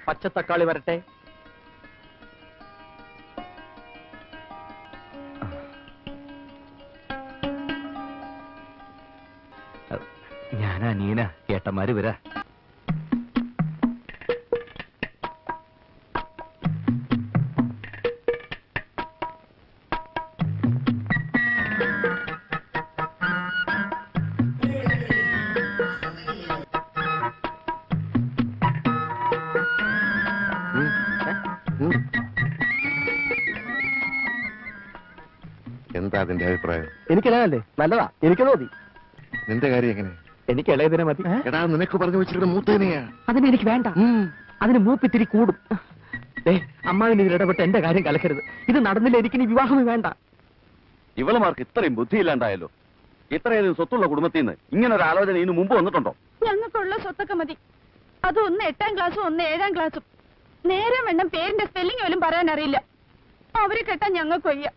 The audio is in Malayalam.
പച്ചത്തക്കാളി വരട്ടെ. ഞാനാ നീന, ഏട്ടന്മാര് വരാ. എന്താ അതിന്റെ അഭിപ്രായം? എനിക്കിളയല്ലേ, നല്ലതാ, എനിക്ക് മതി. നിന്റെ കാര്യം എങ്ങനെ? എനിക്ക് ഇളയതിനെ മതി. എടാ, നിനക്ക് പറഞ്ഞു വെച്ചിട്ട് മൂത്തേനെയാ. അതിന് എനിക്ക് വേണ്ട. അതിന് മൂപ്പിത്തിരി കൂടും. അമ്മാവിന് ഇതിലിടപെട്ട് എന്റെ കാര്യം കലക്കരുത്. ഇത് നടന്നില്ല, എനിക്കിനി വിവാഹമേ വേണ്ട. ഇവളുമാർക്ക് ഇത്രയും ബുദ്ധിയില്ലാണ്ടായല്ലോ. ഇത്രയധികം സ്വത്തുള്ള കുടുംബത്തിൽ നിന്ന് ഇങ്ങനെ ഒരു ആലോചന ഇതിനു മുമ്പ് വന്നിട്ടുണ്ടോ? ഞങ്ങൾക്കുള്ള സ്വത്തൊക്കെ മതി. അത് ഒന്ന് 8ാം ക്ലാസ്സും ഒന്ന് 7ാം ക്ലാസ്സും. നേരെ വേണം പേരിന്റെ സ്പെല്ലിംഗ് പോലും പറയാൻ അറിയില്ല. അവരെ കെട്ടാൻ ഞങ്ങൾക്ക് വയ്യ.